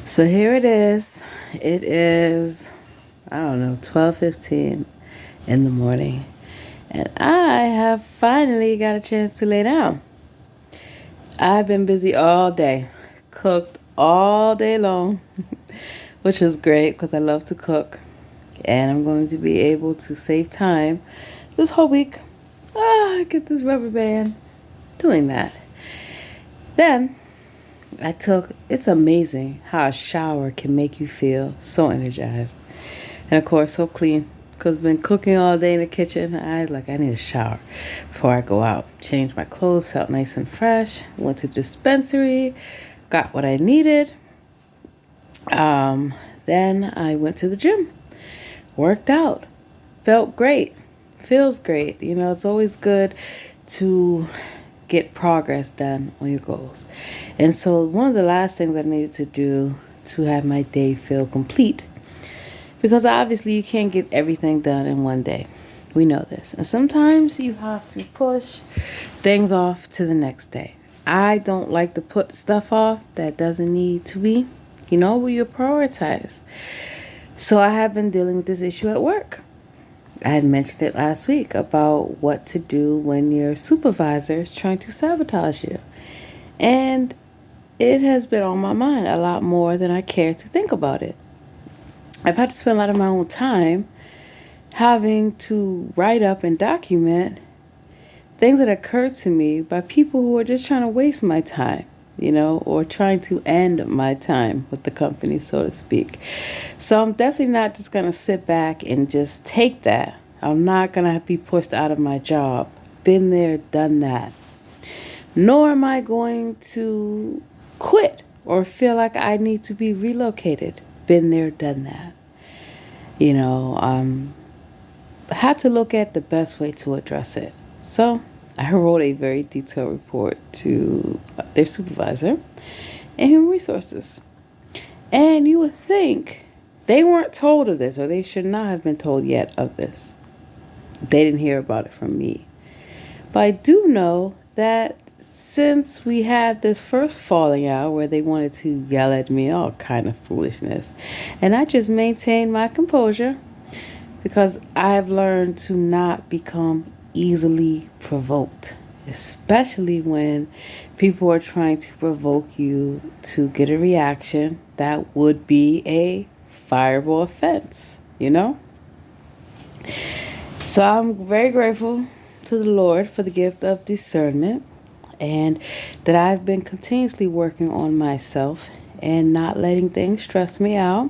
So here it is. It is, I don't know, 12:15 in the morning. And I have finally got a chance to lay down. I've been busy all day. Cooked all day long, which was great because I love to cook. And I'm going to be able to save time this whole week. Get this rubber band doing that. Then it's amazing how a shower can make you feel so energized. And of course, so clean. Because I've been cooking all day in the kitchen. I need a shower before I go out. Changed my clothes, felt nice and fresh. Went to the dispensary, got what I needed. Then I went to the gym, worked out, felt great, feels great. You know, it's always good to get progress done on your goals. And so one of the last things I needed to do to have my day feel complete, because obviously you can't get everything done in one day. We know this. And sometimes you have to push things off to the next day. I don't like to put stuff off that doesn't need to be. You know, you prioritize. So I have been dealing with this issue at work. I had mentioned it last week about what to do when your supervisor is trying to sabotage you. And it has been on my mind a lot more than I care to think about it. I've had to spend a lot of my own time having to write up and document things that occurred to me by people who are just trying to waste my time, you know, or trying to end my time with the company, so to speak. So I'm definitely not just going to sit back and just take that. I'm not going to be pushed out of my job. Been there, done that. Nor am I going to quit or feel like I need to be relocated. Been there, done that. You know, I had to look at the best way to address it. So I wrote a very detailed report to their supervisor and human resources. And you would think they weren't told of this, or they should not have been told yet of this. They didn't hear about it from me. But I do know that since we had this first falling out where they wanted to yell at me, all kind of foolishness, and I just maintained my composure because I've learned to not become easily provoked, especially when people are trying to provoke you to get a reaction that would be a fireable offense, you know? So I'm very grateful to the Lord for the gift of discernment, and that I've been continuously working on myself and not letting things stress me out,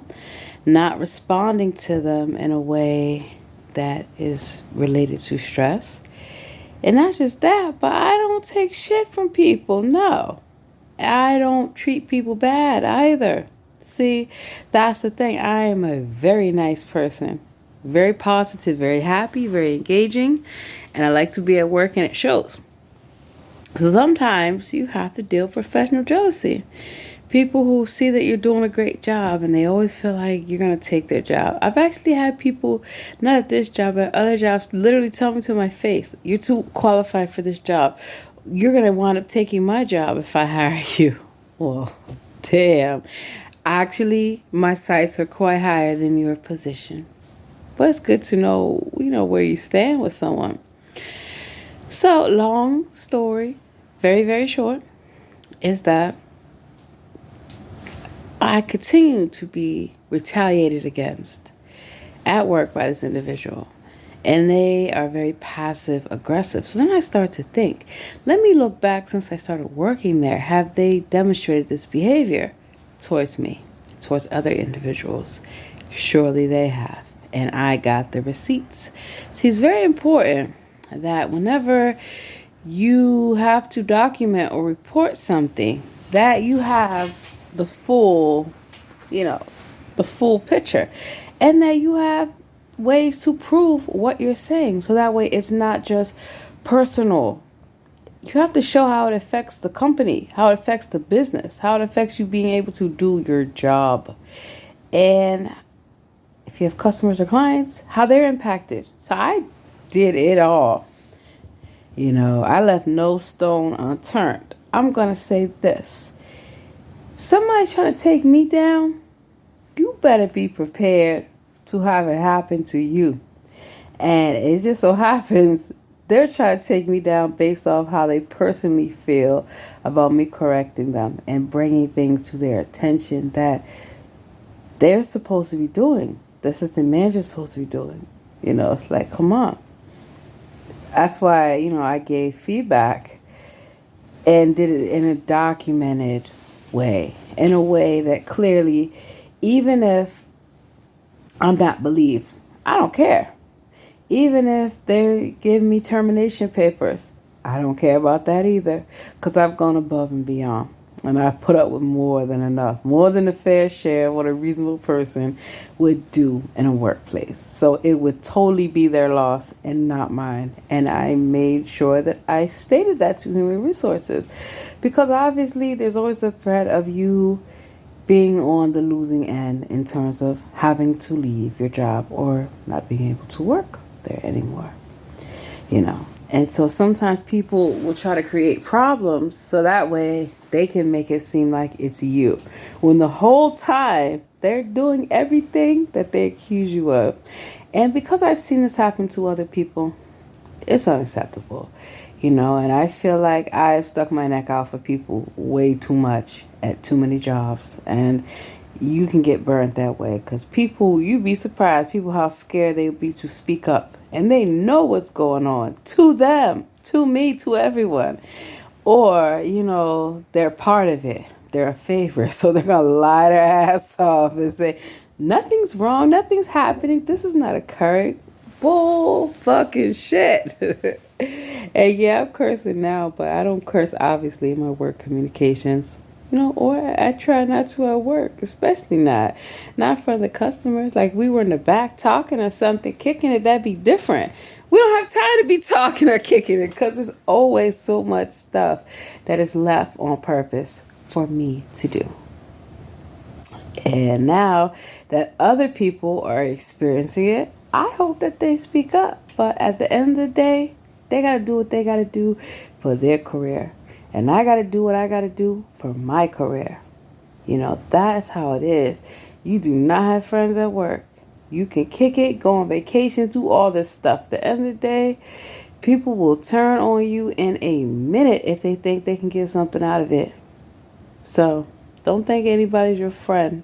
not responding to them in a way that is related to stress. And not just that, but I don't take shit from people. No, I don't treat people bad either. See, that's the thing. I am a very nice person, very positive, very happy, very engaging, and I like to be at work, and it shows. So sometimes you have to deal with professional jealousy. People who see that you're doing a great job and they always feel like you're going to take their job. I've actually had people, not at this job, but at other jobs, literally tell me to my face, you're too qualified for this job. You're going to wind up taking my job if I hire you. Well, damn. Actually, my sights are quite higher than your position. But it's good to know, you know, where you stand with someone. So, long story, very, very short, is that I continue to be retaliated against at work by this individual. And they are very passive aggressive. So then I start to think, let me look back since I started working there. Have they demonstrated this behavior towards me, towards other individuals? Surely they have. And I got the receipts. See, it's very important that whenever you have to document or report something, that you have the full, the full picture, and that you have ways to prove what you're saying. So that way it's not just personal. You have to show how it affects the company, how it affects the business, how it affects you being able to do your job. And if you have customers or clients, how they're impacted. So I did it all. I left no stone unturned. I'm going to say this. Somebody trying to take me down, you better be prepared to have it happen to you. And it just so happens they're trying to take me down based off how they personally feel about me correcting them and bringing things to their attention that they're supposed to be doing. The assistant manager's supposed to be doing. It's like, come on. That's why, I gave feedback and did it in a documented way, in a way that clearly, even if I'm not believed, I don't care. Even if they give me termination papers, I don't care about that either, because I've gone above and beyond. And I've put up with more than enough, more than a fair share of what a reasonable person would do in a workplace. So it would totally be their loss and not mine. And I made sure that I stated that to human resources, because obviously there's always a threat of you being on the losing end in terms of having to leave your job or not being able to work there anymore. And so sometimes people will try to create problems so that way they can make it seem like it's you, when the whole time they're doing everything that they accuse you of. And because I've seen this happen to other people, it's unacceptable. And I feel like I've stuck my neck out for people way too much at too many jobs. And you can get burnt that way, because people, you'd be surprised, people how scared they would be to speak up. And they know what's going on to them, to me, to everyone. Or, they're part of it. They're a favorite. So they're going to lie their ass off and say, nothing's wrong, nothing's happening, this is not occurring. Bull fucking shit. And yeah, I'm cursing now, but I don't curse obviously in my work communications. Or I try not to at work, especially not in front of the customers. Like we were in the back talking or something, kicking it, that'd be different. We don't have time to be talking or kicking it, because there's always so much stuff that is left on purpose for me to do. And now that other people are experiencing it, I hope that they speak up. But at the end of the day, they got to do what they got to do for their career. And I got to do what I got to do for my career. That's how it is. You do not have friends at work. You can kick it, go on vacation, do all this stuff. At the end of the day, people will turn on you in a minute if they think they can get something out of it. So don't think anybody's your friend.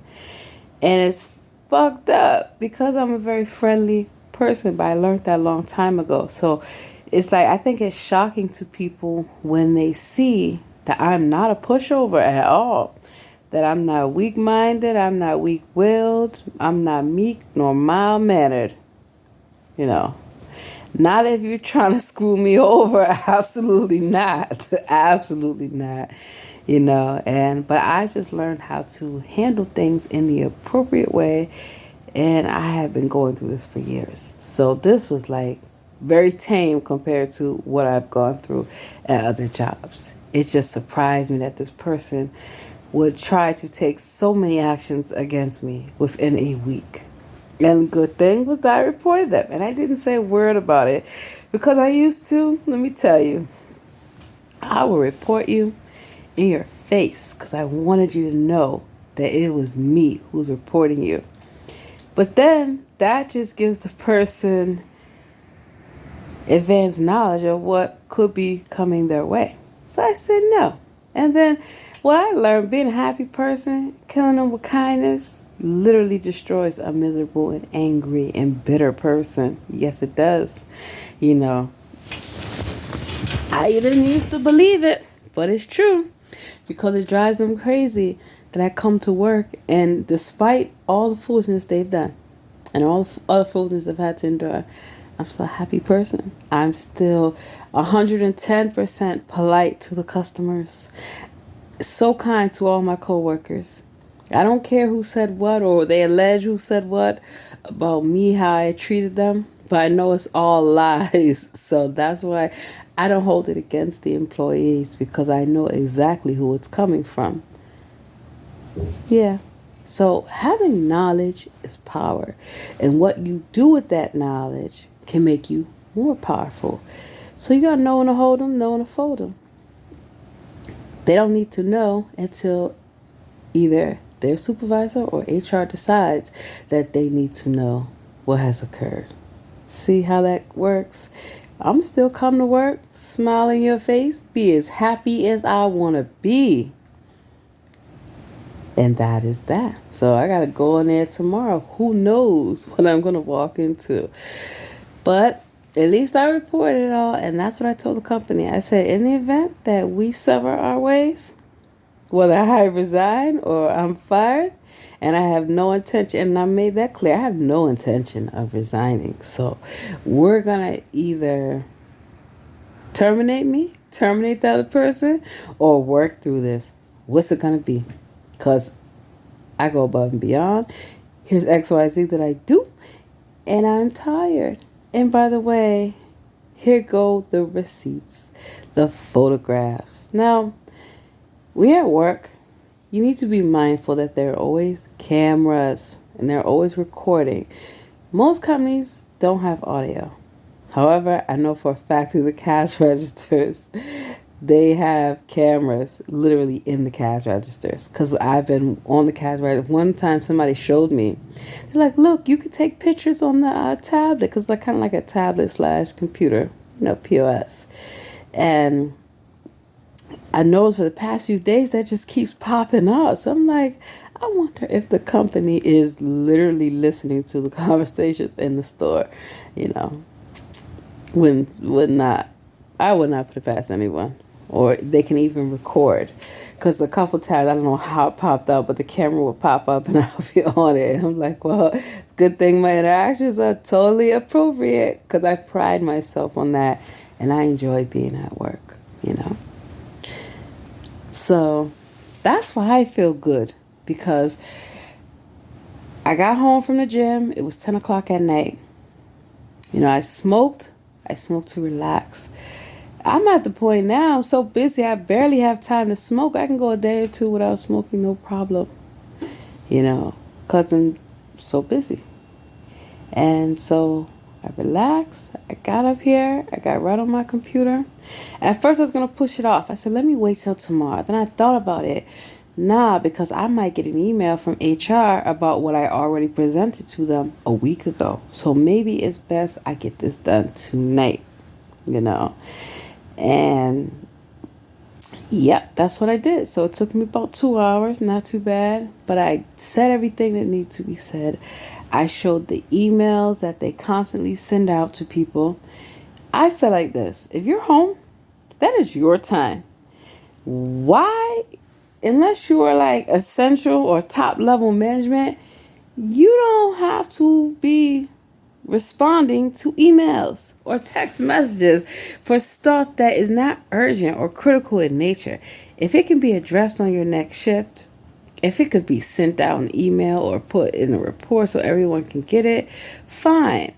And it's fucked up, because I'm a very friendly person, but I learned that a long time ago. So it's like, I think it's shocking to people when they see that I'm not a pushover at all, that I'm not weak-minded, I'm not weak-willed, I'm not meek nor mild-mannered. Not if you're trying to screw me over. Absolutely not. Absolutely not. But I just learned how to handle things in the appropriate way, and I have been going through this for years. So this was like very tame compared to what I've gone through at other jobs. It just surprised me that this person would try to take so many actions against me within a week. And good thing was that I reported them, and I didn't say a word about it, because I used to. Let me tell you, I will report you in your face, because I wanted you to know that it was me who was reporting you. But then that just gives the person advanced knowledge of what could be coming their way. So I said no. And then what I learned, being a happy person, killing them with kindness, literally destroys a miserable and angry and bitter person. Yes, it does. I didn't used to believe it, but it's true, because it drives them crazy that I come to work, and despite all the foolishness they've done and all the other foolishness I've had to endure, I'm still a happy person. I'm still 110% polite to the customers. So kind to all my coworkers. I don't care who said what, or they allege who said what about me, how I treated them, but I know it's all lies. So that's why I don't hold it against the employees, because I know exactly who it's coming from. Yeah. So having knowledge is power, and what you do with that knowledge can make you more powerful. So you got to know when to hold them, know when to fold them. They don't need to know until Either their supervisor or HR decides that they need to know what has occurred. See how that works? I'm still come to work, smile in your face, be as happy as I want to be. And that is that. So I got to go in there tomorrow. Who knows what I'm going to walk into? But at least I reported it all. And that's what I told the company. I said, in the event that we sever our ways, whether I resign or I'm fired, and I have no intention, and I made that clear, I have no intention of resigning. So we're going to either terminate the other person, or work through this. What's it going to be? Because I go above and beyond. Here's XYZ that I do, and I'm tired. And by the way, here go the receipts, the photographs. Now, we at work, you need to be mindful that there are always cameras and they're always recording. Most companies don't have audio. However, I know for a fact through the cash registers, they have cameras literally in the cash registers. Because I've been on the cash register. One time somebody showed me. They're like, look, you could take pictures on the tablet. Because it's kind of like a tablet / computer, POS. And I noticed for the past few days that just keeps popping up. So I'm like, I wonder if the company is literally listening to the conversations in the store, I would not put it past anyone. Or they can even record. Because a couple times, I don't know how it popped up, but the camera would pop up and I'll be on it. And I'm like, well, good thing my interactions are totally appropriate. Because I pride myself on that. And I enjoy being at work, So that's why I feel good. Because I got home from the gym. It was 10 o'clock at night. I smoked to relax. I'm at the point now, I'm so busy, I barely have time to smoke. I can go a day or two without smoking, no problem. Because I'm so busy. And so I relaxed. I got up here. I got right on my computer. At first, I was going to push it off. I said, let me wait till tomorrow. Then I thought about it. Nah, because I might get an email from HR about what I already presented to them a week ago. So maybe it's best I get this done tonight, And yep, that's what I did. So it took me about 2 hours, not too bad. But I said everything that needed to be said. I showed the emails that they constantly send out to people. I feel like this. If you're home, that is your time. Why? Unless you are like essential or top level management, you don't have to be responding to emails or text messages for stuff that is not urgent or critical in nature. If it can be addressed on your next shift, if it could be sent out an email or put in a report so everyone can get it, fine.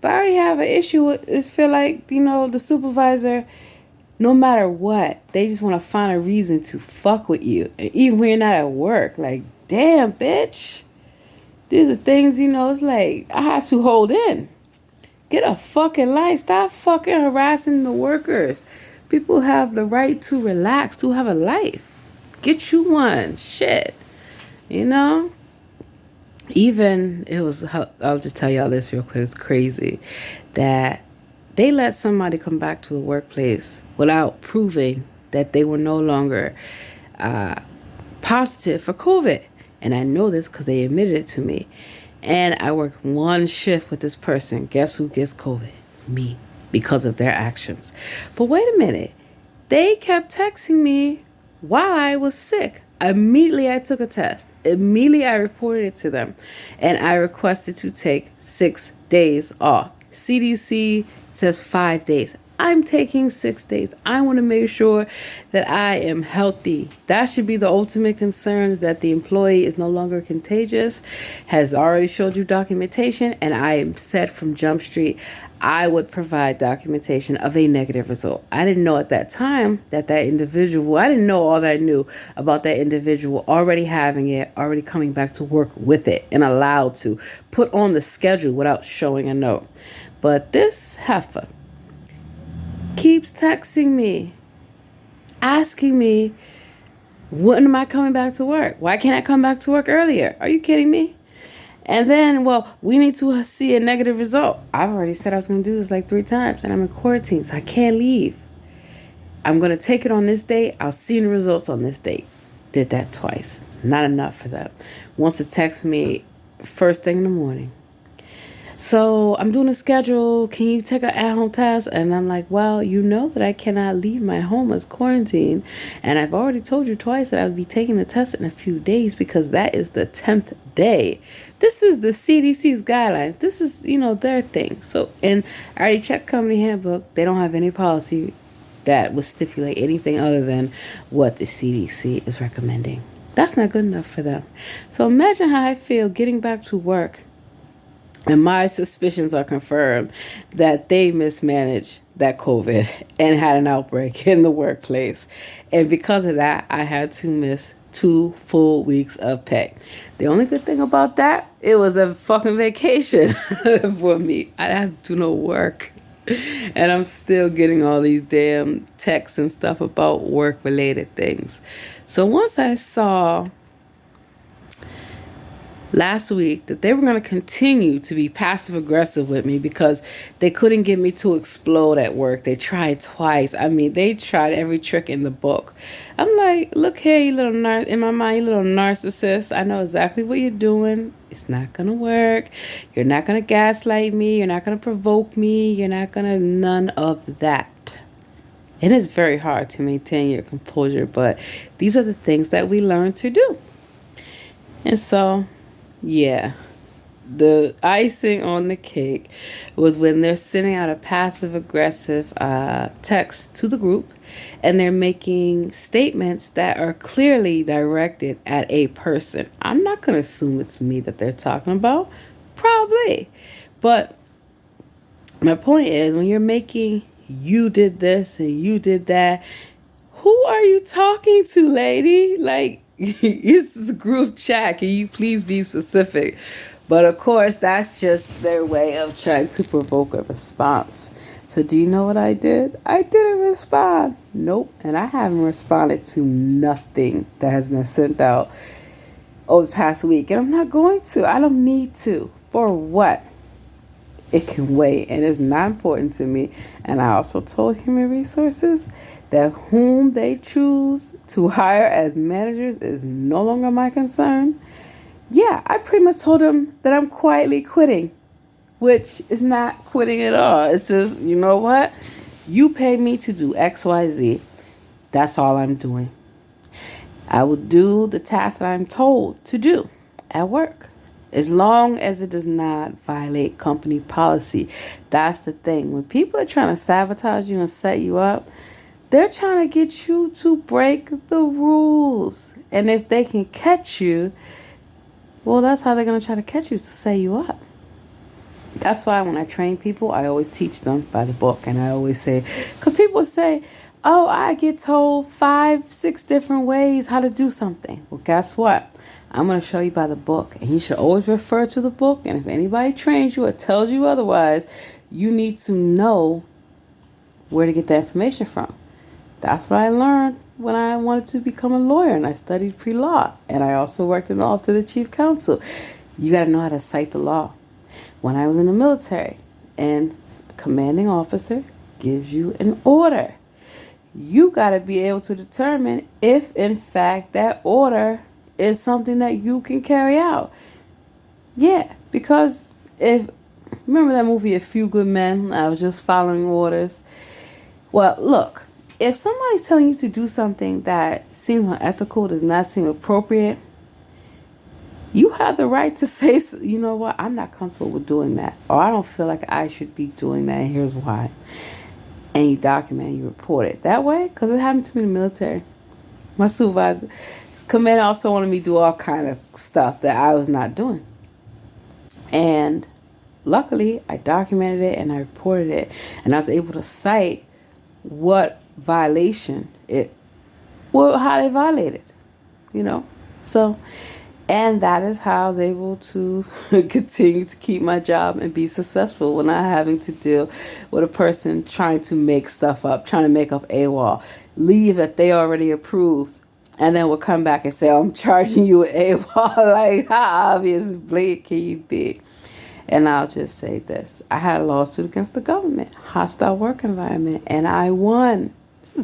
But I already have an issue with it. Feel like, the supervisor, no matter what, they just want to find a reason to fuck with you. And even when you're not at work, like, damn, bitch. These are things, it's like, I have to hold in. Get a fucking life. Stop fucking harassing the workers. People have the right to relax, to have a life. Get you one. Shit. Even, I'll just tell y'all this real quick. It's crazy that they let somebody come back to the workplace without proving that they were no longer positive for COVID. And I know this because they admitted it to me. And I worked one shift with this person. Guess who gets COVID? Me. Because of their actions. But wait a minute. They kept texting me while I was sick. Immediately I took a test. Immediately I reported it to them. And I requested to take 6 days off. CDC says 5 days. I'm taking 6 days. I want to make sure that I am healthy. That should be the ultimate concern, that the employee is no longer contagious, has already showed you documentation, and I am set from Jump Street. I would provide documentation of a negative result. I didn't know at that time that individual, I didn't know all that I knew about that individual already having it, already coming back to work with it, and allowed to put on the schedule without showing a note. But this heifer keeps texting me, asking me When am I coming back to work? Why can't I come back to work earlier? Are you kidding me? And then, well, we need to see a negative result. I've already said I was going to do this like 3 times, and I'm in quarantine, so I can't leave. I'm going to take it on this date. I'll see the results on this date. Did that twice. Not enough for them. Wants to text me first thing in the morning. So I'm doing a schedule. Can you take an at-home task? And I'm like, well, you know that I cannot leave my home as quarantine. And I've already told you twice that I would be taking the test in a few days because that is the 10th day. This is the CDC's guidelines. This is, their thing. So, and I already checked company handbook. They don't have any policy that would stipulate anything other than what the CDC is recommending. That's not good enough for them. So imagine how I feel getting back to work and my suspicions are confirmed that they mismanaged that COVID and had an outbreak in the workplace. And because of that, I had to miss 2 full weeks of pay. The only good thing about that, it was a fucking vacation for me. I had to do no work. And I'm still getting all these damn texts and stuff about work-related things. So once I saw last week that they were going to continue to be passive aggressive with me because they couldn't get me to explode at work. They tried twice. I mean, they tried every trick in the book. I'm like, look here, you little in my mind, you little narcissist. I know exactly what you're doing. It's not going to work. You're not going to gaslight me. You're not going to provoke me. You're not going to none of that. It is very hard to maintain your composure, but these are the things that we learn to do. And so, yeah, the icing on the cake was when they're sending out a passive-aggressive text to the group, and they're making statements that are clearly directed at a person. I'm not going to assume it's me that they're talking about. Probably. But my point is, when you're making you did this and you did that, who are you talking to, lady? Like, this is a group chat. Can you please be specific? But of course, that's just their way of trying to provoke a response. So do you know what I did? I didn't respond. Nope. And I haven't responded to nothing that has been sent out over the past week. And I'm not going to. I don't need to. For what? It can wait, and it's not important to me. And I also told Human Resources that whom they choose to hire as managers is no longer my concern. Yeah, I pretty much told them that I'm quietly quitting, which is not quitting at all. It's just, you know what? You pay me to do X, Y, Z. That's all I'm doing. I will do the task that I'm told to do at work, as long as it does not violate company policy. That's the thing. When people are trying to sabotage you and set you up, they're trying to get you to break the rules. And if they can catch you, well, that's how they're going to try to catch you, to set you up. That's why when I train people, I always teach them by the book. And I always say, because people say, oh, I get told 5, 6 different ways how to do something. Well, guess what? I'm going to show you by the book. And you should always refer to the book. And if anybody trains you or tells you otherwise, you need to know where to get that information from. That's what I learned when I wanted to become a lawyer, and I studied pre-law. And I also worked in the office of the chief counsel. You got to know how to cite the law. When I was in the military, and a commanding officer gives you an order, you got to be able to determine if, in fact, that order is something that you can carry out. Yeah, because remember that movie, A Few Good Men? I was just following orders. Well, look, if somebody's telling you to do something that seems unethical, does not seem appropriate, you have the right to say, you know what, I'm not comfortable with doing that. Or I don't feel like I should be doing that, and here's why. And you document, you report it. That way, because it happened to me in the military. My supervisor, commander, also wanted me to do all kind of stuff that I was not doing. And luckily, I documented it and I reported it. And I was able to cite what violation how they violated, So, and that is how I was able to continue to keep my job and be successful when not having to deal with a person trying to make stuff up, trying to make up AWOL, leave that they already approved, And then we'll come back and say, oh, I'm charging you an AWOL. Like, how obvious blatant can you be? And I'll just say this. I had a lawsuit against the government, hostile work environment, and I won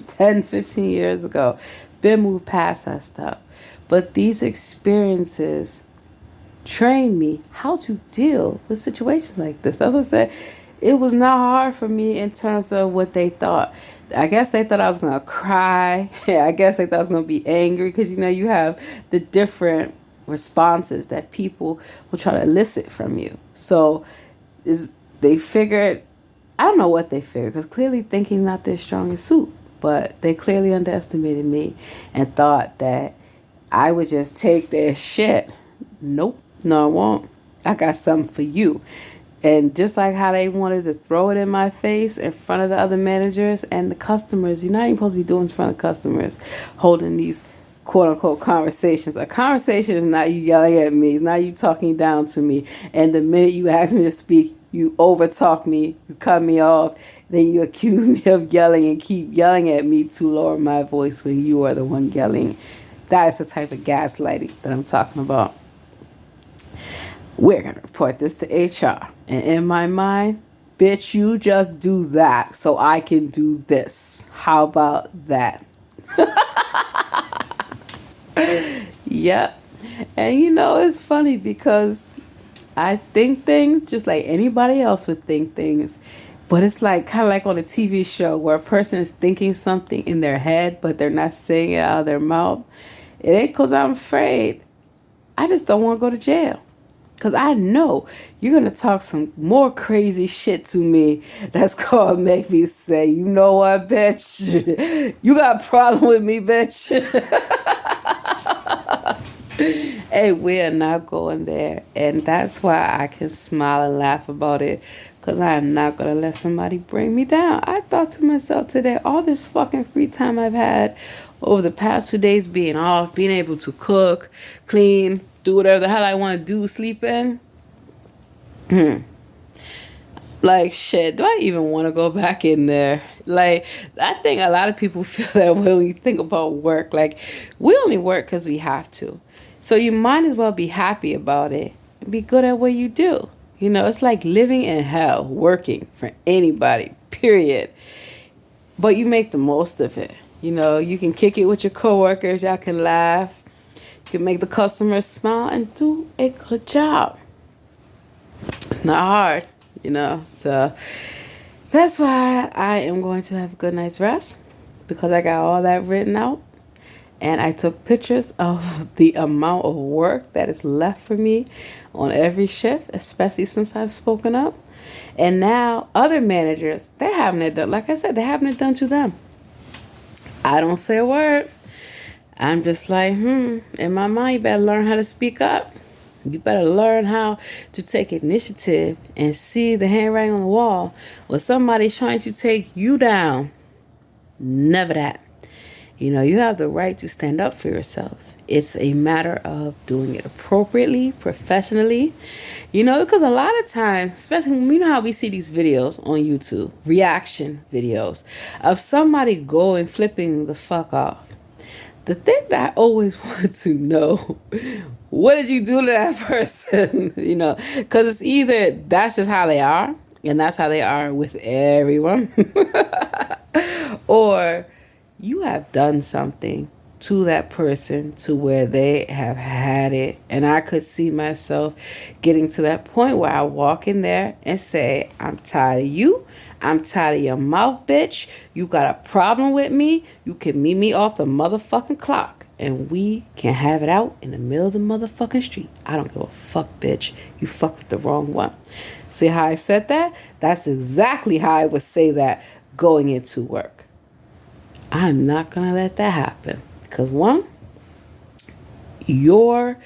10, 15 years ago. Been moved past that stuff. But these experiences trained me how to deal with situations like this. That's what I said. It was not hard for me in terms of what they thought. I guess they thought I was going to cry. Yeah, I guess they thought I was going to be angry because, you have the different responses that people will try to elicit from you. So they figured, I don't know what they figured, because clearly thinking is not their strongest suit, but they clearly underestimated me and thought that I would just take their shit. Nope, no, I won't. I got something for you. And just like how they wanted to throw it in my face in front of the other managers and the customers, you're not even supposed to be doing it in front of customers, holding these quote unquote conversations. A conversation is not you yelling at me, it's not you talking down to me. And the minute you ask me to speak, you overtalk me, you cut me off, then you accuse me of yelling and keep yelling at me to lower my voice when you are the one yelling. That is the type of gaslighting that I'm talking about. We're going to report this to HR. And in my mind, bitch, you just do that so I can do this. How about that? Yep. And it's funny because I think things just like anybody else would think things. But it's like kind of like on a TV show where a person is thinking something in their head, but they're not saying it out of their mouth. It ain't because I'm afraid. I just don't want to go to jail. Because I know you're going to talk some more crazy shit to me that's going to make me say, you know what, bitch? You got a problem with me, bitch? Hey, we're not going there. And that's why I can smile and laugh about it. Because I am not going to let somebody bring me down. I thought to myself today, all this fucking free time I've had over the past 2 days being off, being able to cook, clean, do whatever the hell I want to do, sleep in. Like, shit, do I even want to go back in there? Like, I think a lot of people feel that way when you think about work. Like, we only work because we have to. So you might as well be happy about it and be good at what you do. It's like living in hell, working for anybody, period. But you make the most of it. You can kick it with your coworkers. Y'all can laugh. You can make the customers smile and do a good job. It's not hard, So that's why I am going to have a good night's rest, because I got all that written out. And I took pictures of the amount of work that is left for me on every shift, especially since I've spoken up. And now other managers, they're having it done. Like I said, they're having it done to them. I don't say a word. I'm just like, in my mind, you better learn how to speak up. You better learn how to take initiative and see the handwriting on the wall when somebody's trying to take you down. Never that. You have the right to stand up for yourself. It's a matter of doing it appropriately, professionally. Because a lot of times, especially when how we see these videos on YouTube, reaction videos of somebody going flipping the fuck off. The thing that I always wanted to know, what did you do to that person? Because it's either that's just how they are, and that's how they are with everyone, or you have done something to that person to where they have had it. And I could see myself getting to that point where I walk in there and say, I'm tired of you. I'm tired of your mouth, bitch. You got a problem with me. You can meet me off the motherfucking clock and we can have it out in the middle of the motherfucking street. I don't give a fuck, bitch. You fucked with the wrong one. See how I said that? That's exactly how I would say that going into work. I'm not going to let that happen. Because one, your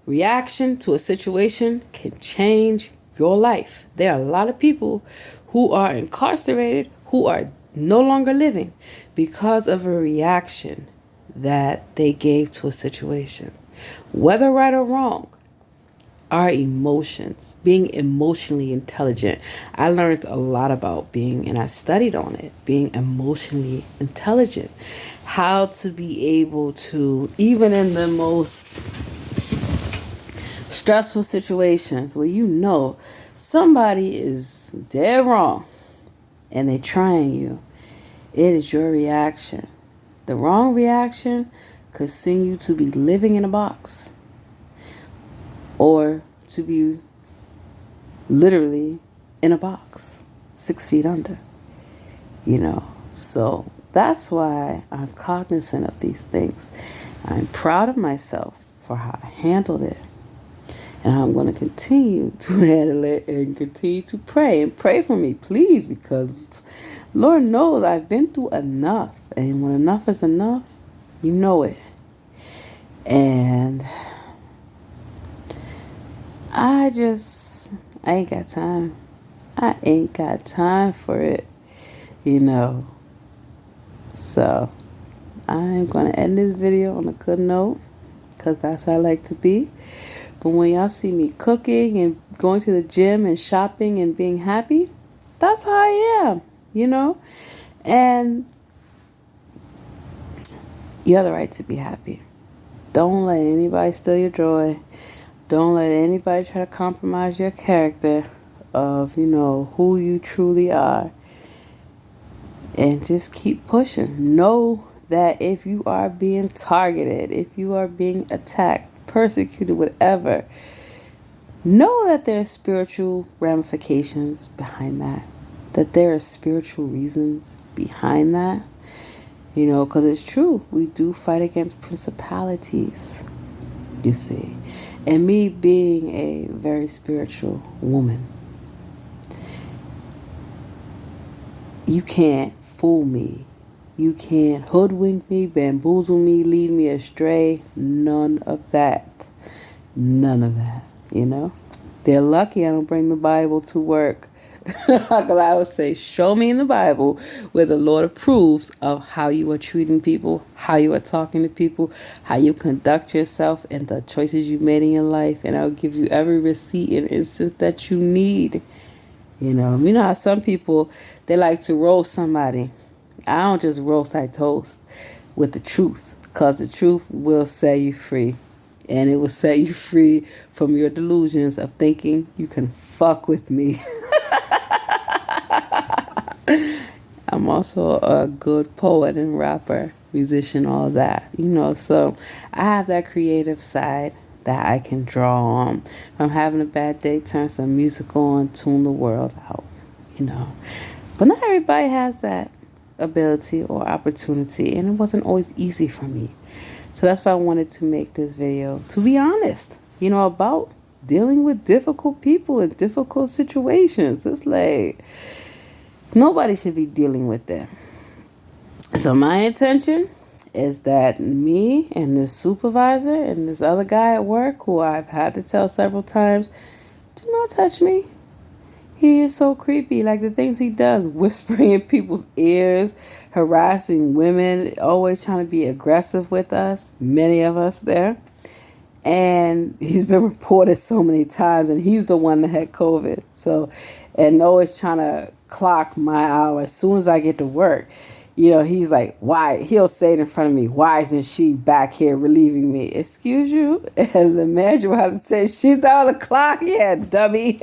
reaction to a situation can change your life. There are a lot of people who are incarcerated, who are no longer living because of a reaction that they gave to a situation. Whether right or wrong, our emotions, being emotionally intelligent. I learned a lot about and I studied on it, being emotionally intelligent. how to be able to, even in the most stressful situations where you know somebody is dead wrong and they're trying you, it is your reaction. The wrong reaction could send you to be living in a box or to be literally in a box 6 feet under, So that's why I'm cognizant of these things. I'm proud of myself for how I handled it. And I'm going to continue to handle it and continue to pray. And pray for me, please, because Lord knows I've been through enough. And when enough is enough, you know it. And I ain't got time. I ain't got time for it, So I'm going to end this video on a good note because that's how I like to be. But when y'all see me cooking and going to the gym and shopping and being happy, that's how I am, And you have the right to be happy. Don't let anybody steal your joy. Don't let anybody try to compromise your character of, who you truly are. And just keep pushing. Know that if you are being targeted, if you are being attacked, persecuted, whatever, know that there are spiritual ramifications behind that there are spiritual reasons behind that, because it's true. We do fight against principalities, you see. And me being a very spiritual woman, you can't fool me. You can't hoodwink me, bamboozle me, lead me astray. None of that. None of that, They're lucky I don't bring the Bible to work. Because I would say, show me in the Bible where the Lord approves of how you are treating people, how you are talking to people, how you conduct yourself, and the choices you made in your life. And I'll give you every receipt and instance that you need. You know how some people, they like to roast somebody. I don't just roast, I toast with the truth, because the truth will set you free. And it will set you free from your delusions of thinking you can fuck with me. I'm also a good poet and rapper, musician, all that, so I have that creative side that I can draw on. If I'm having a bad day, turn some music on, tune the world out, But not everybody has that ability or opportunity, and it wasn't always easy for me. So that's why I wanted to make this video, to be honest, about dealing with difficult people in difficult situations. It's like nobody should be dealing with that. So my intention is that me and this supervisor and this other guy at work, who I've had to tell several times, do not touch me. He is so creepy. Like the things he does, whispering in people's ears, harassing women, always trying to be aggressive with us, many of us there. And he's been reported so many times, and he's the one that had COVID. So, and always trying to clock my hour as soon as I get to work. He's like, why? He'll say it in front of me, why isn't she back here relieving me? Excuse you? And the manager will have to say, she's down the clock. Yeah, dummy.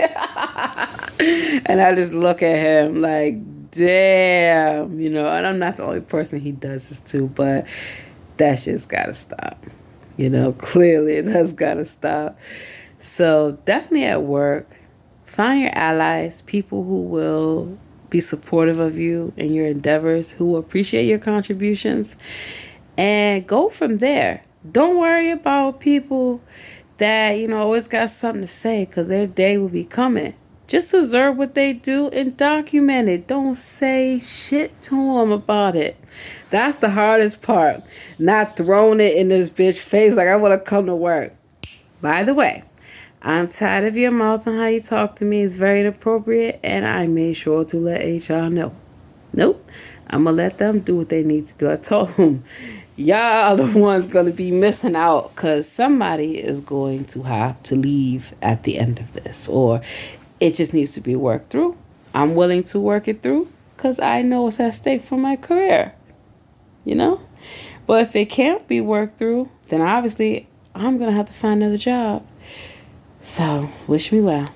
And I just look at him like, damn, and I'm not the only person he does this to, but that shit's gotta stop. Clearly it has gotta stop. So definitely at work, find your allies, people who will be supportive of you and your endeavors, who will appreciate your contributions, and go from there. Don't worry about people that, always got something to say, because their day will be coming. Just observe what they do and document it. Don't say shit to them about it. That's the hardest part. Not throwing it in this bitch face like I want to come to work. By the way, I'm tired of your mouth and how you talk to me. It's very inappropriate, and I made sure to let HR know. Nope. I'm going to let them do what they need to do. I told them, y'all are the ones going to be missing out, because somebody is going to have to leave at the end of this, or it just needs to be worked through. I'm willing to work it through because I know it's at stake for my career. you know? But if it can't be worked through, then obviously I'm going to have to find another job. So, wish me well.